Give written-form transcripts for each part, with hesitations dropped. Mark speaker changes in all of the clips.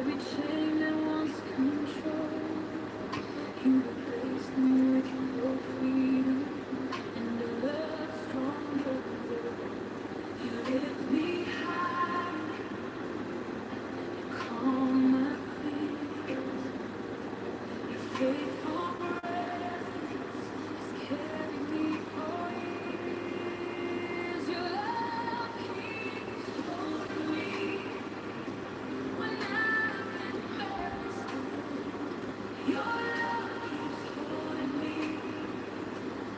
Speaker 1: every chain that once controlled. You replace them with your freedom and a love stronger than gold. You lift me high, you calm my fears. Your faithful presence has carried me for years. Your love keeps holding me when I can barely stand. Your love keeps holding me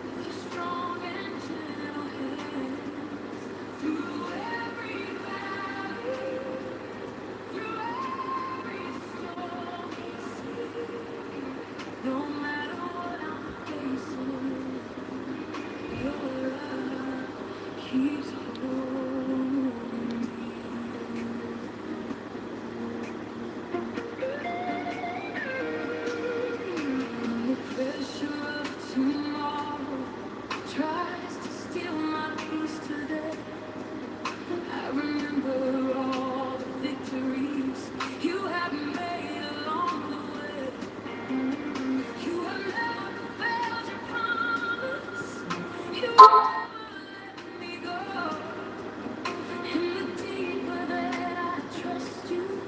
Speaker 1: with your strong and gentle hands. Through every valley, through every stormy sea, no matter what I'm facing, your love keeps holding me. When the pressure of tomorrow tries to steal my peace today, I remember all the victories you have made along the way. You have never failed your promise. You never let me go. And the deeper that I trust you,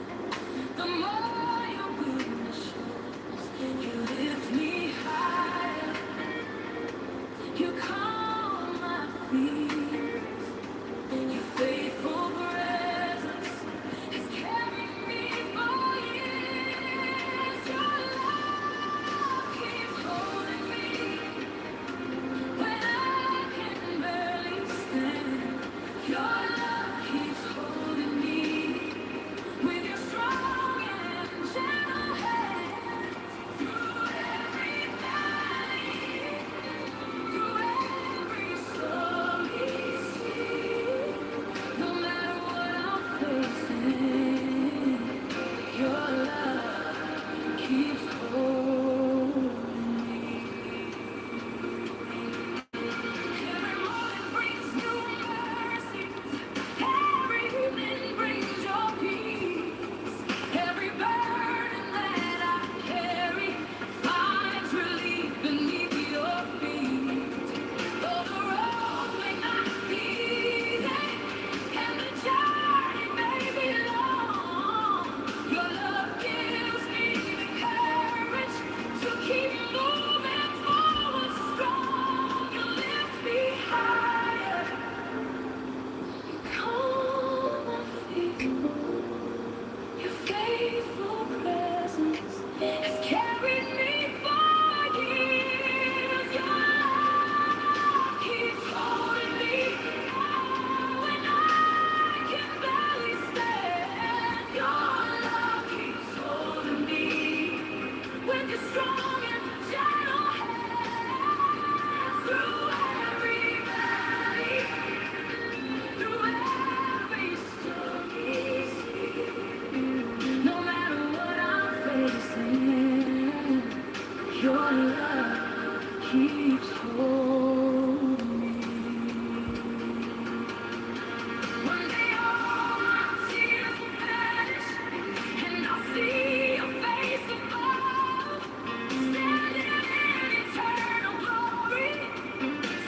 Speaker 1: the more your goodness shows. You lift me higher, you calm my fears. Your faithful presence has carried me for years. Your love keeps holding me when I can barely stand. Your love keeps holding me with your strong and gentle hands. Through every valley, through every stormy sea, no matter what I'm facing, your love keeps holding me. Every morning brings new mercies. Every evening brings your peace. Every burden that I carry finds relief beneath your feet. Though the road may not be easy and the journey may be long, your love gives me the courage to keep moving forward strong. You lift me higher, you calm my fears. Your faithful presence has carried me for years. Your love keeps holding me when I can barely stand. Your love keeps holding me with your strong and gentle hands. Through every valley, through every stormy sea, no matter what I'm facing, your love keeps holding me. One day all my tears will vanish, and I'll see your face above, standing in eternal glory,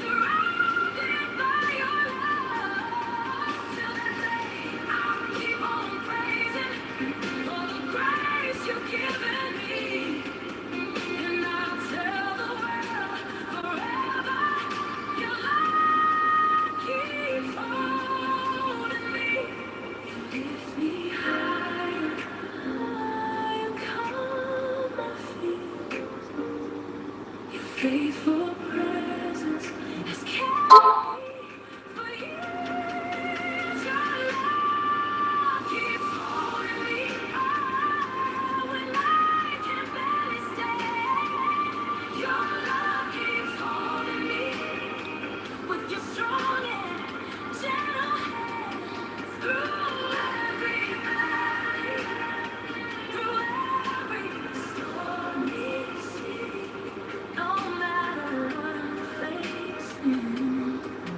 Speaker 1: surrounded by your love. Till that day, I'll keep on praising for the grace you've given me, and I'll tell the world forever your love keeps holding me. You lift me higher, you calm my fears. Your faithful presence has carried me for years. Your love keeps holding me when I can barely stand. Your love keeps holding me with your strong and gentle hands. Through every valley, through every stormy sea, no matter what I'm facing,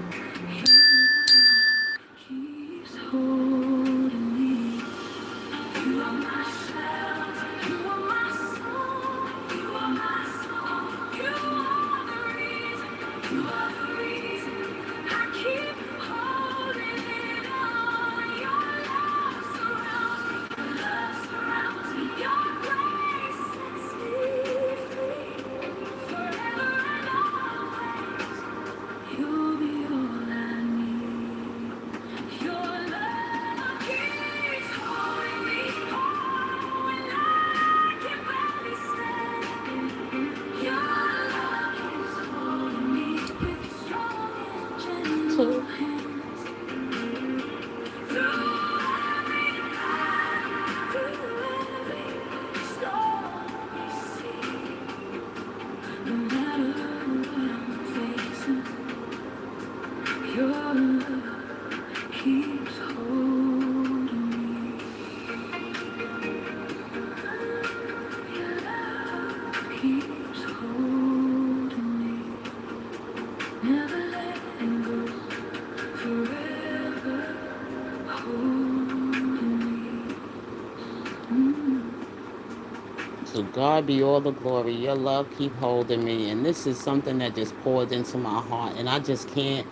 Speaker 2: To God be all the glory. Your love keep holding me. And this is something that just poured into my heart. And I just can't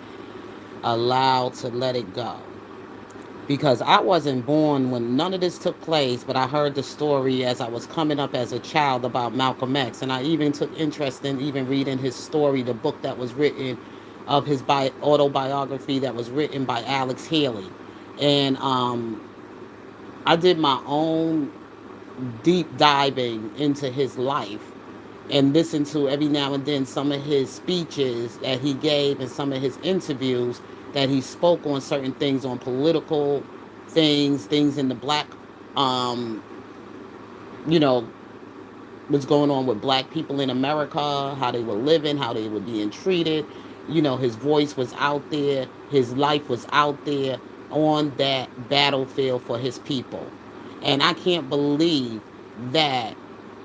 Speaker 2: allow to let it go. Because I wasn't born when none of this took place, but I heard the story as I was coming up as a child about Malcolm X. And I even took interest in even reading his story, the book that was written of his autobiography that was written by Alex Haley. And I did my own deep diving into his life and listen to every now and then some of his speeches that he gave and some of his interviews that he spoke on certain things, on political things in the black, um, you know, what's going on with black people in America, how they were living, how they were being treated. His voice was out there, his life was out there on that battlefield for his people. And I can't believe that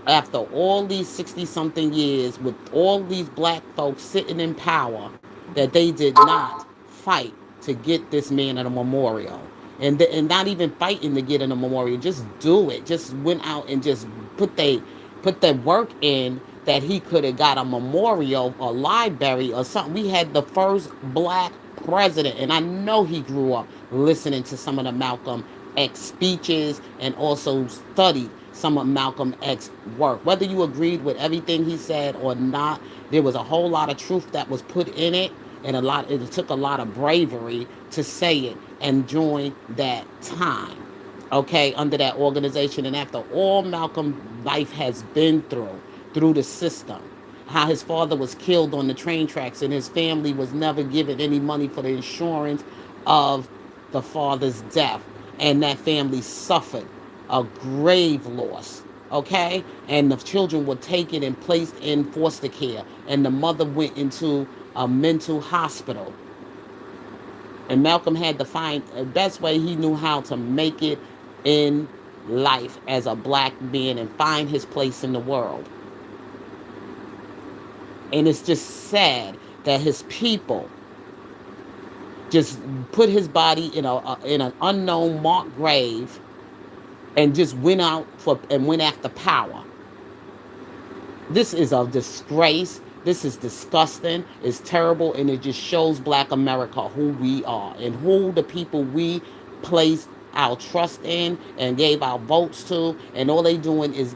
Speaker 2: after all these 60 something years, with all these black folks sitting in power, that they did not fight to get this man a memorial. And not even fighting to get in a memorial, just do it. Just went out and just put they put the work in that he could have got a memorial or library or something. We had the first black president, and I know he grew up listening to some of the Malcolm X speeches and also studied some of Malcolm X work. Whether you agreed with everything he said or not, there was a whole lot of truth that was put in it, and it took a lot of bravery to say it and during that time, okay, under that organization. And after all Malcolm life has been through the system, how his father was killed on the train tracks and his family was never given any money for the insurance of the father's death, and that family suffered a grave loss, okay, and the children were taken and placed in foster care, and the mother went into a mental hospital. And Malcolm had to find the best way he knew how to make it in life as a black man and find his place in the world. And it's just sad that his people just put his body in an unknown marked grave and just went out for and went after power. This is a disgrace. This is disgusting. It's terrible, and it just shows Black America who we are and who the people we placed our trust in and gave our votes to. And all they doing is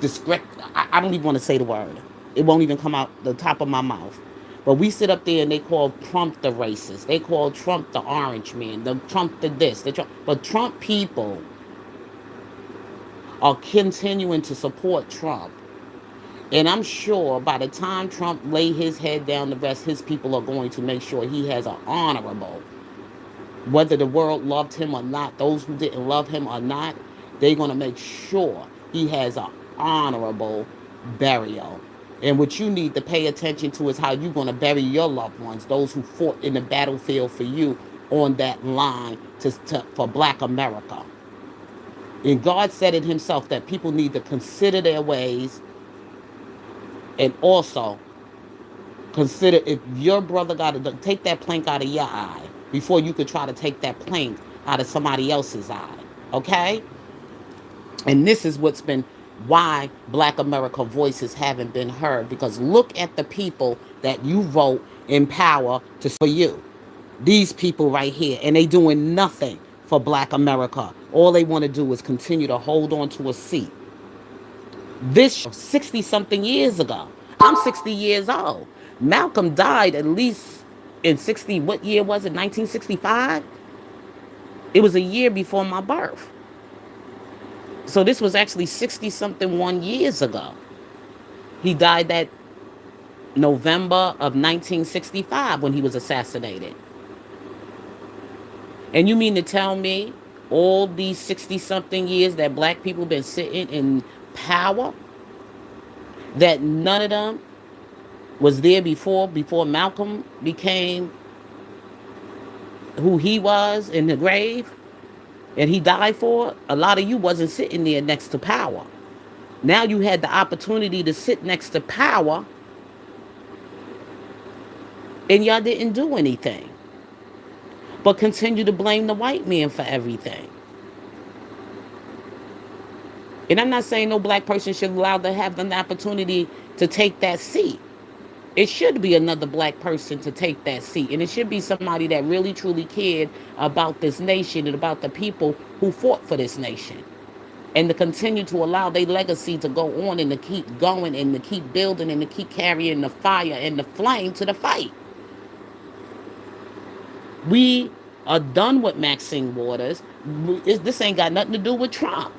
Speaker 2: disgrace. I don't even want to say the word. It won't even come out the top of my mouth. But we sit up there and they call Trump the racist. They call Trump the orange man. The Trump the this. The Trump. But Trump people are continuing to support Trump. And I'm sure by the time Trump lay his head down to rest, his people are going to make sure he has an honorable, whether the world loved him or not, those who didn't love him or not, they're going to make sure he has an honorable burial. And what you need to pay attention to is how you're going to bury your loved ones, those who fought in the battlefield for you on that line for Black America. And God said it himself that people need to consider their ways, and also consider if your brother got to take that plank out of your eye before you could try to take that plank out of somebody else's eye. Okay? And this is what's been why Black America voices haven't been heard, because look at the people that you vote in power to for you. These people right here, and they doing nothing for Black America. All they want to do is continue to hold on to a seat. This 60 something years ago. I'm 60 years old. Malcolm died at least in 60, what year was it? 1965? It was a year before my birth. So this was actually 60 something 1 years ago. He died that November of 1965 when he was assassinated. And you mean to tell me all these 60 something years that black people been sitting in power, that none of them was there before Malcolm became who he was in the grave and he died for it? A lot of you wasn't sitting there next to power. Now you had the opportunity to sit next to power and y'all didn't do anything but continue to blame the white man for everything. And I'm not saying no black person should allow to have the opportunity to take that seat. It should be another black person to take that seat. And it should be somebody that really truly cared about this nation and about the people who fought for this nation. And to continue to allow their legacy to go on and to keep going and to keep building and to keep carrying the fire and the flame to the fight. We are done with Maxine Waters. This ain't got nothing to do with Trump.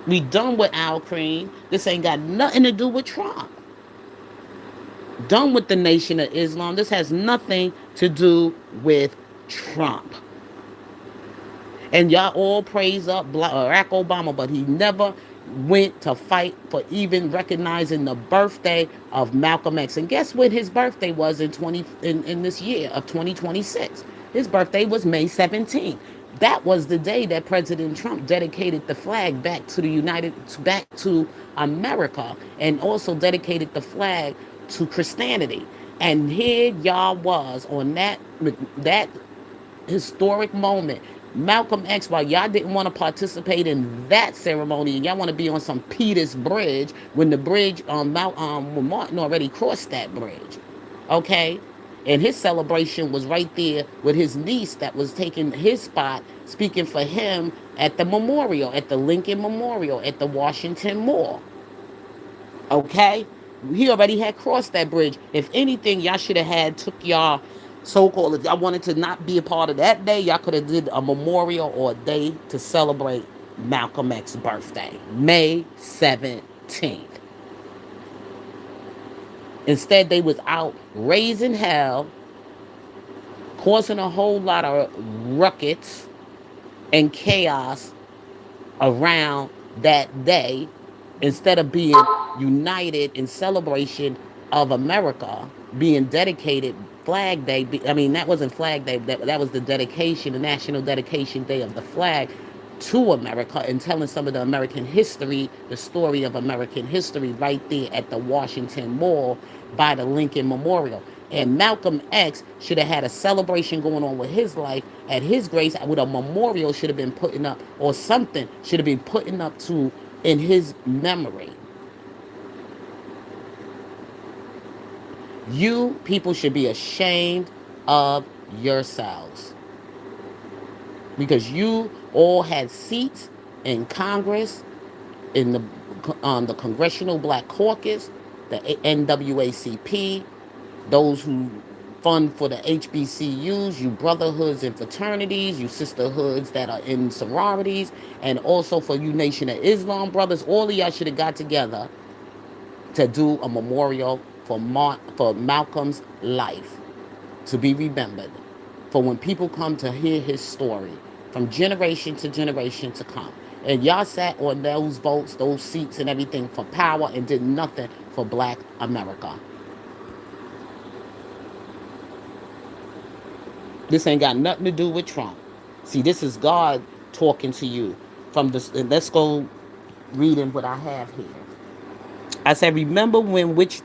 Speaker 2: We done with Al Cream. This ain't got nothing to do with Trump. Done with the Nation of Islam. This has nothing to do with Trump. And y'all all praise up Barack Obama, but he never went to fight for even recognizing the birthday of Malcolm X. And guess what his birthday was in this year of 2026? His birthday was May 17th. That was the day that President Trump dedicated the flag back to America, and also dedicated the flag to Christianity. And here y'all was on that historic moment. Malcolm X, while y'all didn't want to participate in that ceremony, and y'all want to be on some Peters Bridge when the bridge when Martin already crossed that bridge, okay? And his celebration was right there with his niece that was taking his spot, speaking for him at the memorial, at the Lincoln Memorial, at the Washington Mall. Okay? He already had crossed that bridge. If anything, y'all should have took y'all so-called, if y'all wanted to not be a part of that day, y'all could have did a memorial or a day to celebrate Malcolm X's birthday, May 17th. Instead, they was out raising hell, causing a whole lot of ruckus and chaos around that day, instead of being united in celebration of America being dedicated Flag Day. I mean, that wasn't Flag Day. That was the dedication, the National Dedication Day of the flag to America, and telling some of the American history, the story of American history, right there at the Washington Mall by the Lincoln Memorial. And Malcolm X should have had a celebration going on with his life at his grace, with a memorial should have been putting up, or something should have been putting up to in his memory. You people should be ashamed of yourselves, because you all had seats in Congress, in the Congressional Black Caucus, the NAACP, those who fund for the HBCUs, you brotherhoods and fraternities, you sisterhoods that are in sororities, and also for you Nation of Islam brothers. All of y'all should have got together to do a memorial for Malcolm's life, to be remembered, for when people come to hear his story from generation to generation to come. And y'all sat on those votes, those seats and everything for power, and did nothing for black America. This ain't got nothing to do with Trump. See, this is God talking to you from this. Let's go reading what I have here. I said, remember when which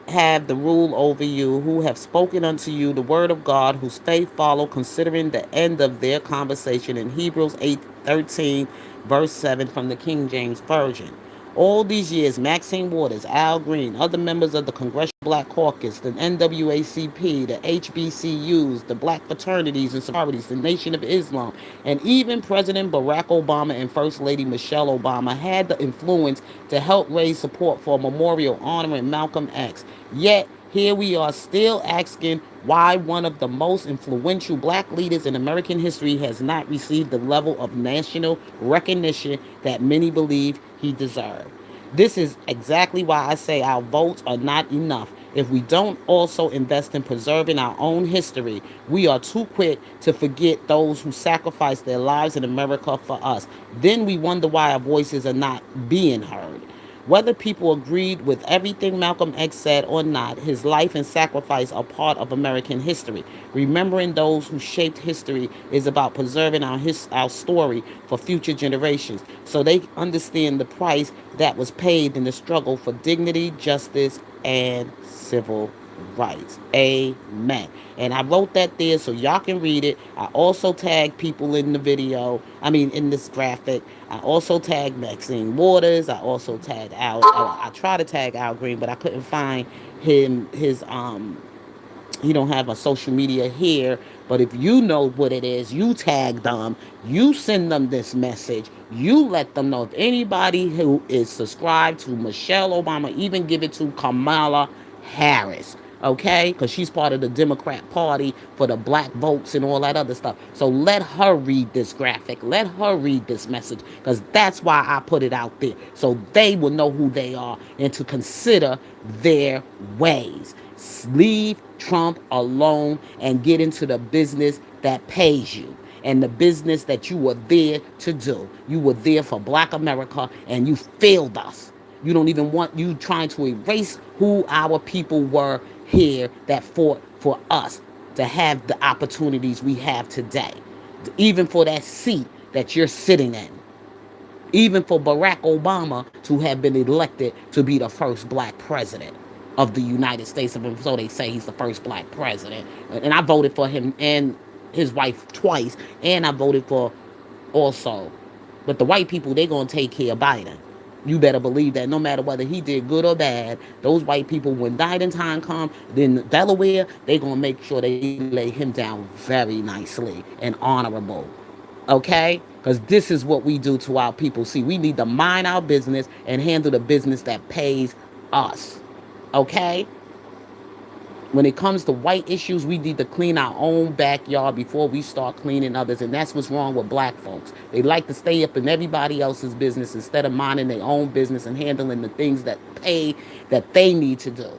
Speaker 2: have the rule over you, who have spoken unto you the word of God, whose faith follow, considering the end of their conversation in Hebrews 8:13, verse 7 from the King James Version. All these years, Maxine Waters, Al Green, other members of the Congressional Black Caucus, the NAACP, the HBCUs, the black fraternities and sororities, the Nation of Islam, and even President Barack Obama and First Lady Michelle Obama had the influence to help raise support for a memorial honoring Malcolm X. Yet, here we are still asking why one of the most influential black leaders in American history has not received the level of national recognition that many believe he deserved. This is exactly why I say our votes are not enough. If we don't also invest in preserving our own history, we are too quick to forget those who sacrificed their lives in America for us. Then we wonder why our voices are not being heard. Whether people agreed with everything Malcolm X said or not, his life and sacrifice are part of American history. Remembering those who shaped history is about preserving our story for future generations, so they understand the price that was paid in the struggle for dignity, justice, and civil rights. Amen. And I wrote that there so y'all can read it. I also tagged people in the video. I mean, in this graphic. I also tagged Maxine Waters. I also tagged Al. I tried to tag Al Green, but I couldn't find him. He don't have a social media here, but if you know what it is, you tag them, you send them this message, you let them know. If anybody who is subscribed to Michelle Obama, even give it to Kamala Harris, okay, because she's part of the Democrat Party for the black votes and all that other stuff. So let her read this graphic, let her read this message, because that's why I put it out there, so they will know who they are and to consider their ways. Leave Trump alone and get into the business that pays you and the business that you were there to do. You were there for black America and you failed us. You don't even want, you trying to erase who our people were here that fought for us to have the opportunities we have today. Even for that seat that you're sitting in, even for Barack Obama to have been elected to be the first black president of the United States. So they say he's the first black president. And I voted for him and his wife twice, and I voted for also. But the white people, they going to take care of Biden. You better believe that no matter whether he did good or bad, those white people, when Biden time come, then Delaware, they going to make sure they lay him down very nicely and honorable. Okay? Because this is what we do to our people. See, we need to mind our business and handle the business that pays us. Okay? When it comes to white issues, we need to clean our own backyard before we start cleaning others. And that's what's wrong with black folks. They like to stay up in everybody else's business instead of minding their own business and handling the things that pay that they need to do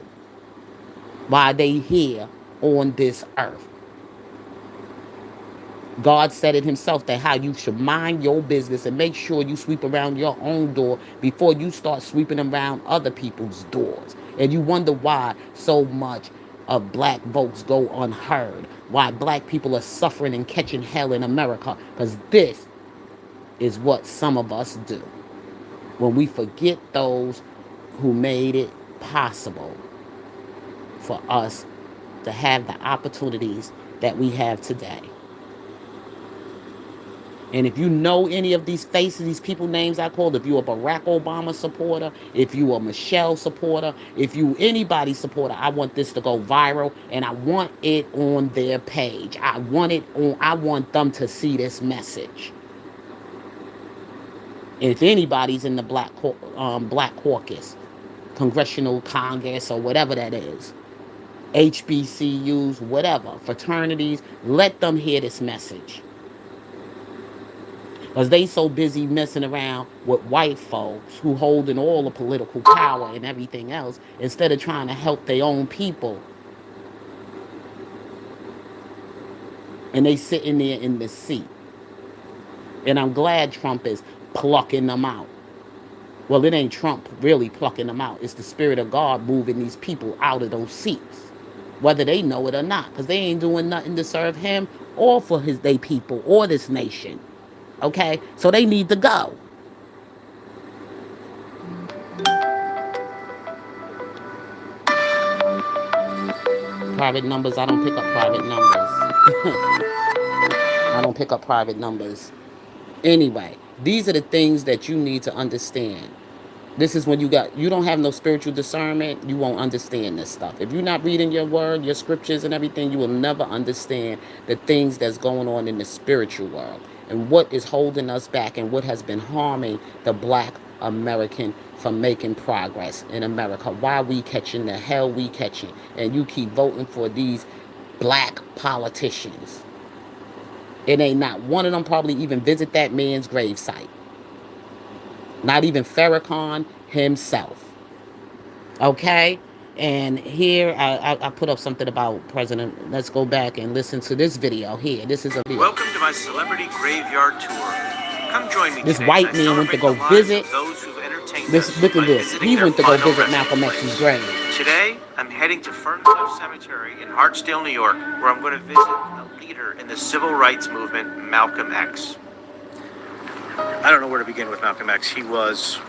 Speaker 2: while they here on this earth. God said it himself that how you should mind your business and make sure you sweep around your own door before you start sweeping around other people's doors. And you wonder why so much of black votes go unheard, why black people are suffering and catching hell in America, because this is what some of us do when we forget those who made it possible for us to have the opportunities that we have today. And if you know any of these faces, these people names I called, if you're a Barack Obama supporter, if you are a Michelle supporter, if you anybody supporter, I want this to go viral and I want it on their page. I want them to see this message. If anybody's in the Black Caucus, Congressional Congress or whatever that is, HBCUs, whatever, fraternities, let them hear this message. Because they so busy messing around with white folks who holding all the political power and everything else instead of trying to help their own people. And they sitting there in the seat. And I'm glad Trump is plucking them out. Well, it ain't Trump really plucking them out. It's the Spirit of God moving these people out of those seats. Whether they know it or not. Because they ain't doing nothing to serve him or for they people or this nation. Okay? So they need to go. Private numbers, I don't pick up private numbers. I don't pick up private numbers. Anyway, these are the things that you need to understand. This is when you don't have no spiritual discernment, you won't understand this stuff. If you're not reading your word, your scriptures and everything, you will never understand the things that's going on in the spiritual world and what is holding us back and what has been harming the black American from making progress in America. Why we catching the hell we catching? And you keep voting for these black politicians. It ain't not one of them probably even visit that man's gravesite. Not even Farrakhan himself. Okay? And here I put up something about President. Let's go back and listen to this video here. This is a video.
Speaker 3: Welcome to my celebrity graveyard tour. Come join me
Speaker 2: This
Speaker 3: today
Speaker 2: white
Speaker 3: as I
Speaker 2: man went to
Speaker 3: celebrate
Speaker 2: go
Speaker 3: the lives
Speaker 2: visit.
Speaker 3: of those who've entertained
Speaker 2: This,
Speaker 3: us
Speaker 2: look at
Speaker 3: by
Speaker 2: this.
Speaker 3: visiting
Speaker 2: He
Speaker 3: their
Speaker 2: went to go
Speaker 3: final
Speaker 2: visit
Speaker 3: resting
Speaker 2: Malcolm
Speaker 3: place.
Speaker 2: X's grave.
Speaker 3: Today, I'm heading to Ferncliff Cemetery in Hartsdale, New York, where I'm going to visit a leader in the civil rights movement, Malcolm X. I don't know where to begin with Malcolm X. He was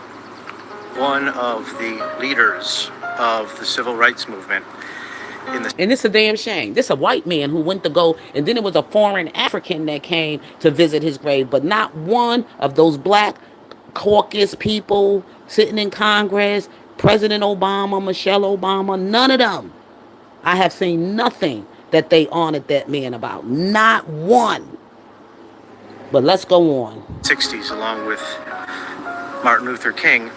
Speaker 3: one of the leaders of the civil rights movement. in the
Speaker 2: And it's a damn shame. This a white man who went to go, and then it was a foreign African that came to visit his grave, but not one of those black caucus people sitting in Congress, President Obama, Michelle Obama, none of them. I have seen nothing that they honored that man about. Not one. But let's go on.
Speaker 3: 60s, along with Martin Luther King.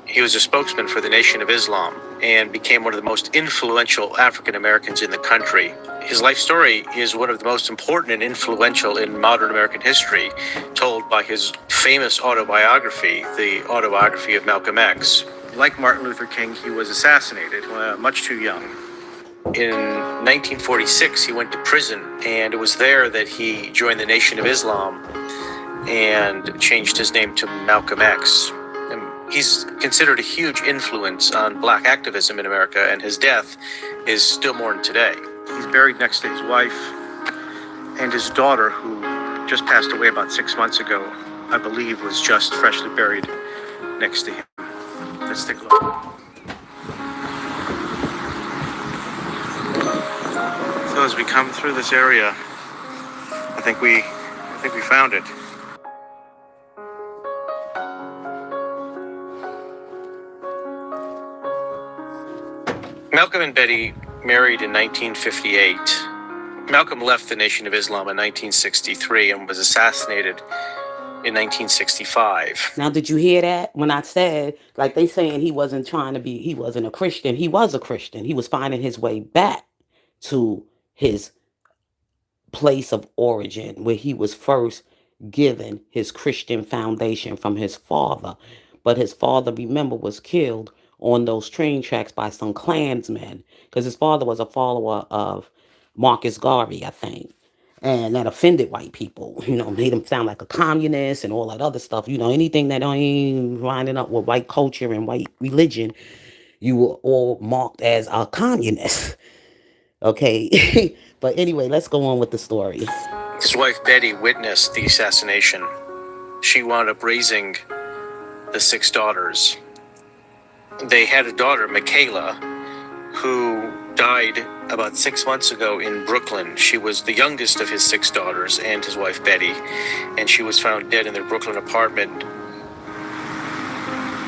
Speaker 3: He was a spokesman for the Nation of Islam and became one of the most influential African Americans in the country. His life story is one of the most important and influential in modern American history, told by his famous autobiography, the autobiography of Malcolm X. Like Martin Luther King, he was assassinated much too young. In 1946, he went to prison, and it was there that he joined the Nation of Islam and changed his name to Malcolm X. And he's considered a huge influence on black activism in America, and his death is still mourned today. He's buried next to his wife and his daughter, who just passed away about 6 months ago, I believe, was just freshly buried next to him. Let's take a look. So as we come through this area, I think we found it. Malcolm and Betty married in 1958. Malcolm left the Nation of Islam in 1963 and was assassinated in 1965.
Speaker 2: Now, did you hear that? When I said, like they saying he wasn't he wasn't a Christian. He was a Christian. He was finding his way back to his place of origin where he was first given his Christian foundation from his father. But his father, remember, was killed on those train tracks by some Klansmen because his father was a follower of Marcus Garvey, I think. And that offended white people, made them sound like a communist and all that other stuff. Anything that ain't lining up with white culture and white religion, you were all marked as a communist. Okay. But anyway, let's go on with the story.
Speaker 3: His wife Betty witnessed the assassination. She wound up raising the 6 daughters. They had a daughter, Michaela, who died about 6 months ago in Brooklyn. She was the youngest of his 6 daughters and his wife Betty, and she was found dead in their Brooklyn apartment.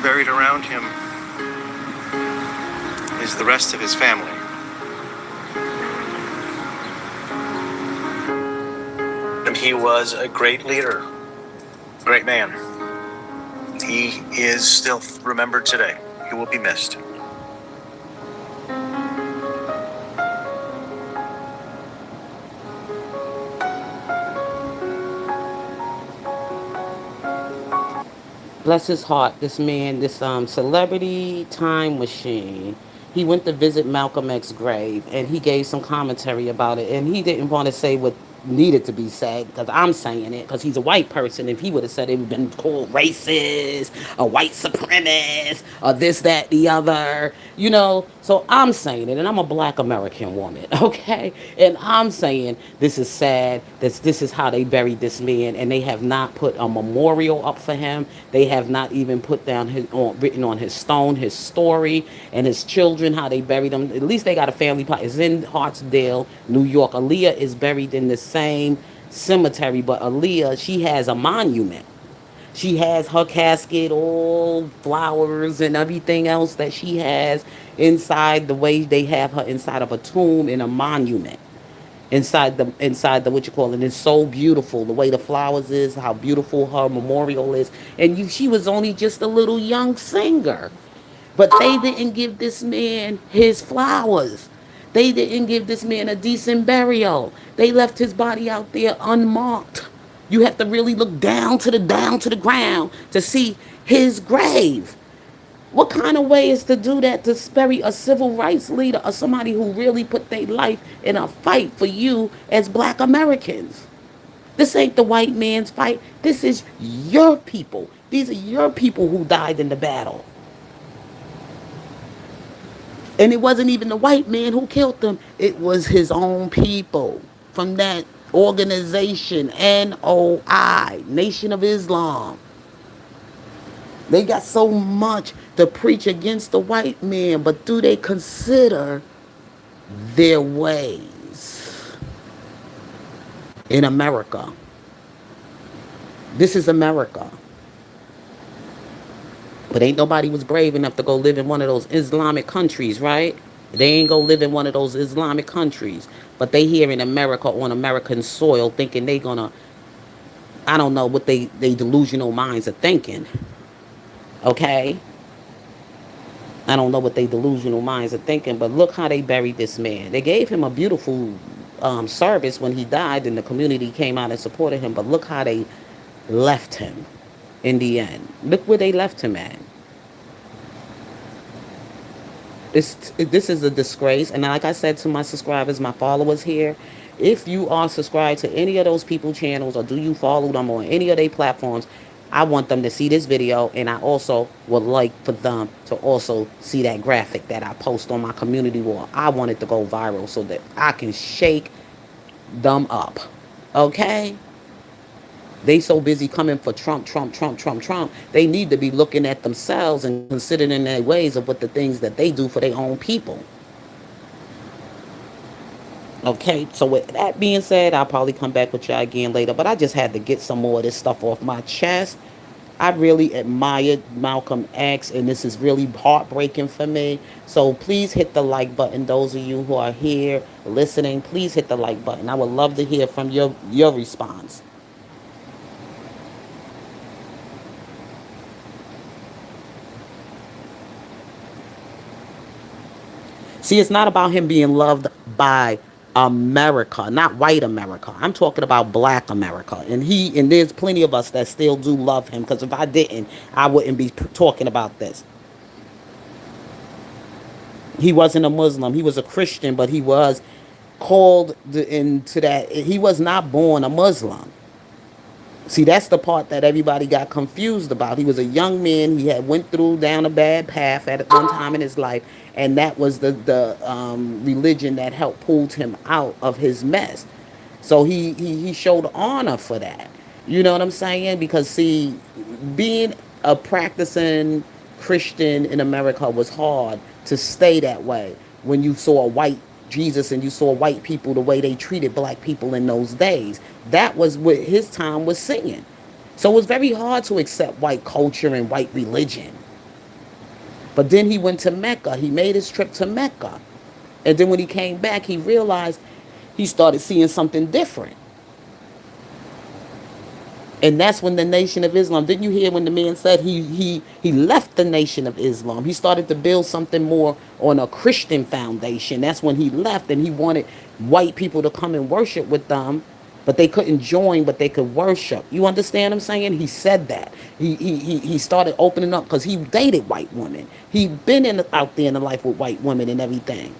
Speaker 3: Buried around him is the rest of his family. And he was a great leader, great man. He is still remembered today. He will be missed.
Speaker 2: Bless his heart, this man, this celebrity time machine. He went to visit Malcolm X's grave and he gave some commentary about it. And he didn't want to say what needed to be said because I'm saying it because he's a white person. If he would have said it, would have been called racist, a white supremacist, or this, that, the other, So I'm saying it, and I'm a black American woman, okay? And I'm saying this is sad. This is how they buried this man, and they have not put a memorial up for him. They have not even put down written on his stone his story and his children, how they buried him. At least they got a family plot. It's in Hartsdale, New York. Aaliyah is buried in the same cemetery, but Aaliyah, she has a monument. She has her casket, all flowers and everything else that she has inside, the way they have her inside of a tomb in a monument. Inside the what you call it. It's so beautiful the way the flowers is, how beautiful her memorial is. And she was only just a little young singer. But they didn't give this man his flowers. They didn't give this man a decent burial. They left his body out there unmarked. You have to really look down to the ground to see his grave. What kind of way is to do that, to bury a civil rights leader or somebody who really put their life in a fight for you as black Americans? This ain't the white man's fight. This is your people. These are your people who died in the battle. And it wasn't even the white man who killed them. It was his own people from that organization, NOI, Nation of Islam. They got so much to preach against the white man, but do they consider their ways in America. This is America. But ain't nobody was brave enough to go live in one of those Islamic countries, right? They ain't go live in one of those Islamic countries. But they here in America on American soil thinking they gonna, I don't know what they delusional minds are thinking. Okay? I don't know what they delusional minds are thinking, but look how they buried this man. They gave him a beautiful service when he died and the community came out and supported him, but look how they left him in the end. Look where they left him at. This is a disgrace. And like I said to my subscribers, my followers here, if you are subscribed to any of those people channels or do you follow them on any of their platforms, I want them to see this video, and I also would like for them to also see that graphic that I post on my community wall. I want it to go viral so that I can shake them up. Okay? They so busy coming for Trump, Trump, Trump, Trump, Trump. They need to be looking at themselves and considering their ways of what the things that they do for their own people. Okay, so with that being said, I'll probably come back with y'all again later. But I just had to get some more of this stuff off my chest. I really admired Malcolm X, and this is really heartbreaking for me. So please hit the like button. Those of you who are here listening, please hit the like button. I would love to hear from your response. See, it's not about him being loved by America, not white America. I'm talking about black America. And there's plenty of us that still do love him, because if I didn't, I wouldn't be talking about this. He wasn't a Muslim. He was a Christian, but he was called into that. He was not born a Muslim. See, that's the part that everybody got confused about. He was a young man. He had went through down a bad path at one time in his life, and that was the religion that helped pulled him out of his mess. So he showed honor for that. You know what I'm saying? Because see, being a practicing Christian in America was hard to stay that way when you saw a white Jesus and you saw white people the way they treated black people in those days. That was what his time was singing. So it was very hard to accept white culture and white religion. But then he went to Mecca. He made his trip to Mecca. And then when he came back, he realized he started seeing something different. And that's when the Nation of Islam, didn't you hear when the man said he left the Nation of Islam? He started to build something more on a Christian foundation. That's when he left, and he wanted white people to come and worship with them, but they couldn't join, but they could worship. You understand what I'm saying? He said that. He started opening up because he dated white women. He'd been out there in the life with white women and everything.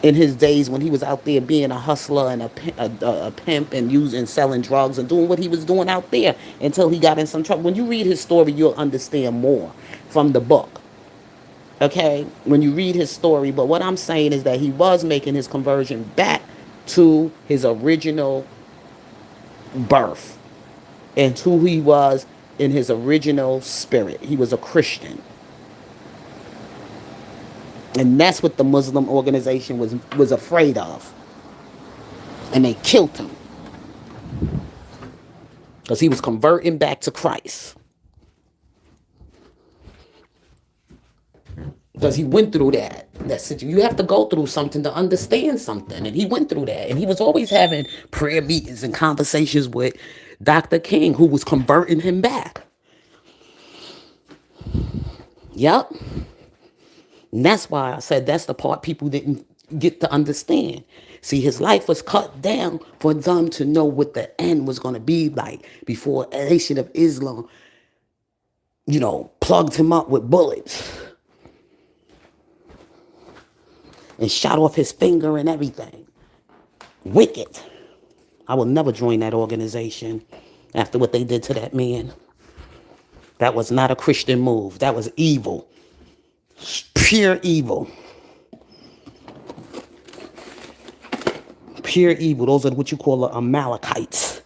Speaker 2: In his days when he was out there being a hustler and a pimp and using selling drugs and doing what he was doing out there until he got in some trouble. When you read his story, you'll understand more from the book. Okay? When you read his story. But what I'm saying is that he was making his conversion back to his original birth and who he was in his original spirit. He was a Christian. And that's what the Muslim organization was afraid of. And they killed him. Because he was converting back to Christ. Because he went through that situation. You have to go through something to understand something. And he went through that. And he was always having prayer meetings and conversations with Dr. King, who was converting him back. Yep. And that's why I said that's the part people didn't get to understand. See, his life was cut down for them to know what the end was going to be like before a Nation of Islam, plugged him up with bullets and shot off his finger and everything. Wicked. I will never join that organization after what they did to that man. That was not a Christian move. That was evil. Pure evil. Pure evil. Those are what you call Amalekites.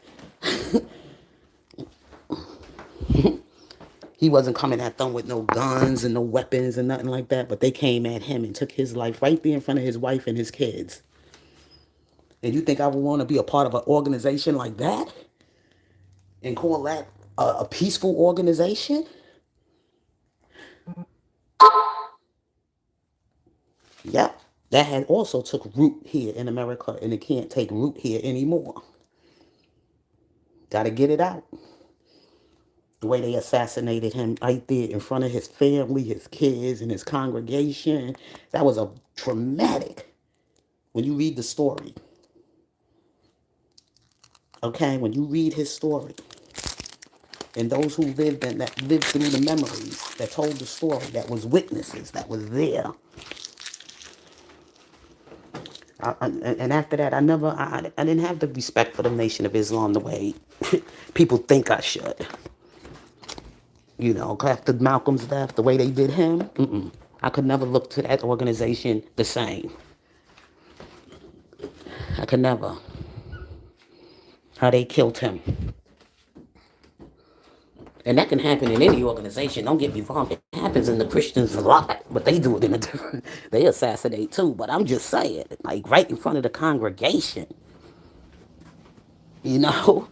Speaker 2: He wasn't coming at them with no guns and no weapons and nothing like that, but they came at him and took his life right there in front of his wife and his kids. And you think I would want to be a part of an organization like that and call that a peaceful organization? Yep. That had also took root here in America, and it can't take root here anymore. Got to get it out. The way they assassinated him right there in front of his family, his kids, and his congregation. That was a traumatic. When you read the story, okay, when you read his story, and those who lived and that lived through the memories, that told the story, that was witnesses, that was there. And after that, I didn't have the respect for the Nation of Islam the way people think I should. You know, after Malcolm's death, the way they did him, I could never look to that organization the same. I could never. How they killed him. And that can happen in any organization. Don't get me wrong. It happens in the Christians a lot, but they do it in a different. They assassinate too. But I'm just saying, like right in front of the congregation, you know,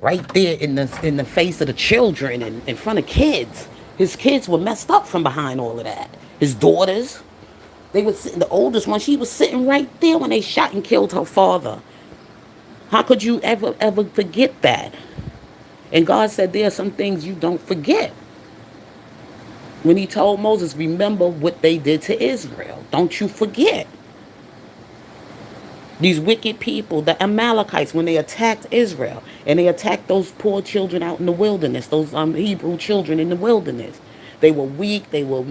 Speaker 2: right there in the face of the children and in front of kids. His kids were messed up from behind all of that. His daughters, they were sitting. The oldest one, she was sitting right there when they shot and killed her father. How could you ever forget that? And God said there are some things you don't forget. When he told Moses, remember what they did to Israel. Don't you forget. These wicked people, the Amalekites, when they attacked Israel, and they attacked those poor children out in the wilderness, those Hebrew children in the wilderness. They were weak, they were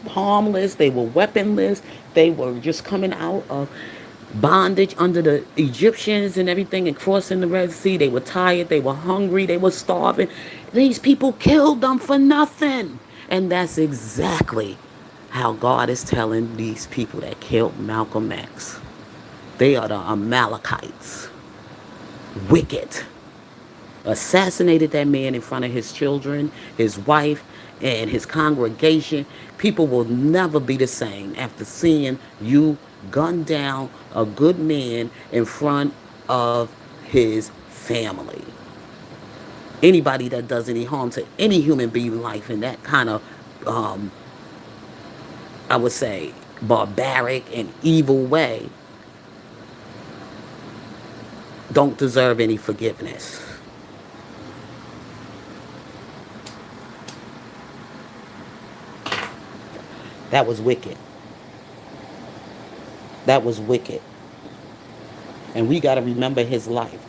Speaker 2: harmless, they were weaponless, they were just coming out of bondage under the Egyptians and everything and crossing the Red Sea. They were tired, they were hungry, they were starving. These people killed them for nothing. And that's exactly how God is telling these people that killed Malcolm X. They are the Amalekites. Wicked. Assassinated that man in front of his children, his wife, and his congregation. People will never be the same after seeing you gun down a good man in front of his family. Anybody that does any harm to any human being life in that kind of, I would say, barbaric and evil way don't deserve any forgiveness. That was wicked. That was wicked. And we got to remember his life.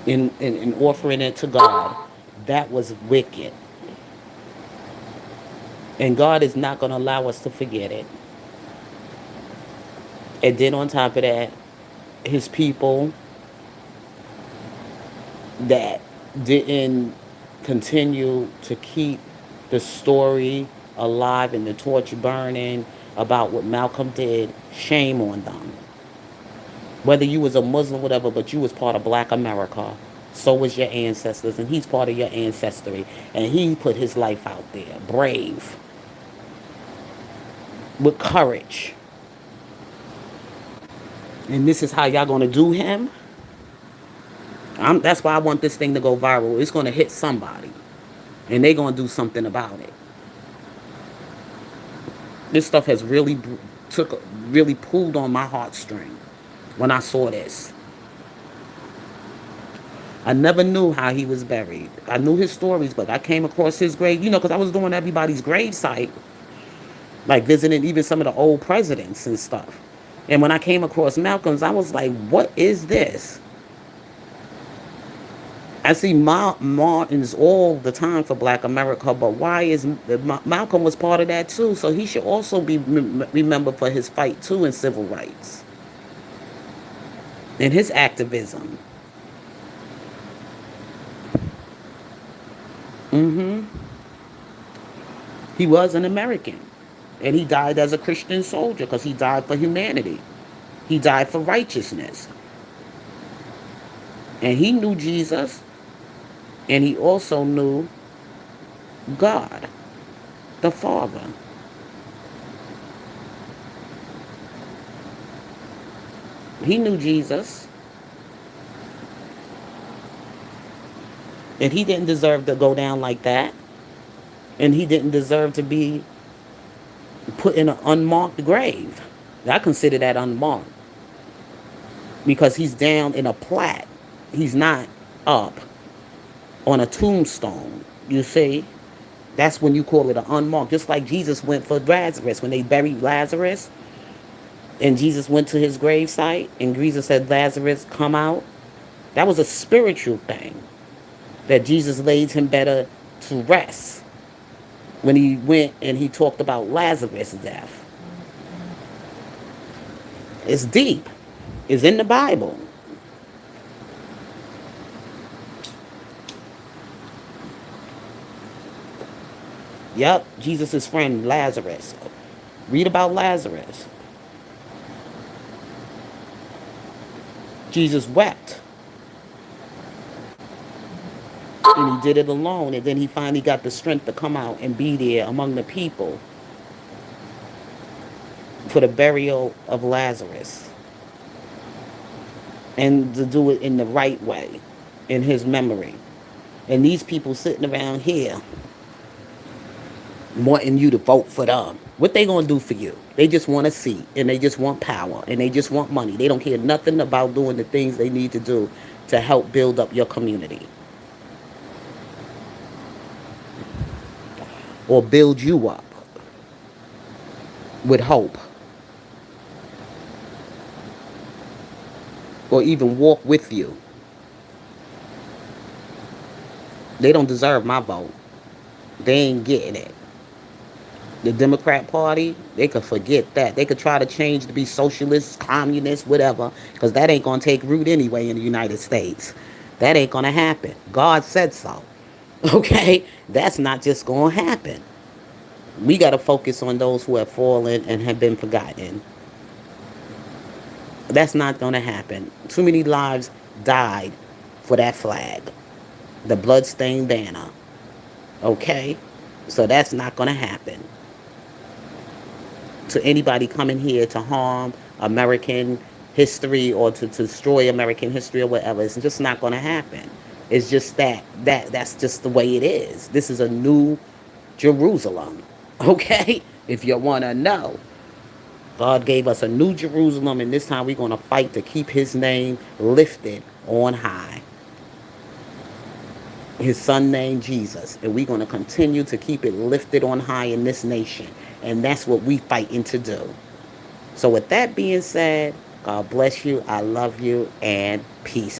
Speaker 2: In offering it to God, that was wicked. And God is not going to allow us to forget it. And then on top of that, his people that didn't continue to keep the story alive and the torch burning about what Malcolm did, shame on them. Whether you was a Muslim, whatever, but you was part of Black America. So was your ancestors, and he's part of your ancestry. And he put his life out there, brave, with courage. And this is how y'all gonna do him? That's why I want this thing to go viral. It's gonna hit somebody, and they gonna do something about it. This stuff has really pulled on my heartstring when I saw this. I never knew how he was buried. I knew his stories, but I came across his grave, because I was doing everybody's grave site, like visiting even some of the old presidents and stuff. And when I came across Malcolm's, I was like, what is this? I see Martins all the time for Black America, but why is Malcolm was part of that too? So he should also be remembered for his fight too in civil rights and his activism. He was an American, and he died as a Christian soldier because he died for humanity. He died for righteousness. And he knew Jesus, and he also knew God, the Father. He knew Jesus, and he didn't deserve to go down like that. And he didn't deserve to be put in an unmarked grave. I consider that unmarked because he's down in a plat. He's not up on a tombstone. You see? That's when you call it an unmarked. Just like Jesus went for Lazarus. When they buried Lazarus and Jesus went to his grave site and Jesus said, Lazarus, come out. That was a spiritual thing. That Jesus laid him better to rest when he went and he talked about Lazarus' death. It's deep. It's in the Bible. Yep, Jesus' friend Lazarus. Read about Lazarus. Jesus wept. And he did it alone. And then he finally got the strength to come out and be there among the people for the burial of Lazarus. And to do it in the right way, in his memory. And these people sitting around here wanting you to vote for them. What they gonna do for you? They just want a seat, and they just want power, and they just want money. They don't care nothing about doing the things they need to do to help build up your community or build you up with hope or even walk with you. They don't deserve my vote. They ain't getting it. The Democrat Party, they could forget that. They could try to change to be socialist, communist, whatever, because that ain't going to take root anyway in the United States. That ain't going to happen. God said so. Okay? That's not just going to happen. We got to focus on those who have fallen and have been forgotten. That's not going to happen. Too many lives died for that flag, the bloodstained banner. Okay? So that's not going to happen. To anybody coming here to harm American history or to destroy American history or whatever. It's just not going to happen. It's just that's just the way it is. This is a new Jerusalem. Okay? If you want to know. God gave us a new Jerusalem, and this time we're going to fight to keep his name lifted on high. His son named Jesus, and we're going to continue to keep it lifted on high in this nation. And that's what we fighting to do. So with that being said, God bless you. I love you, and peace.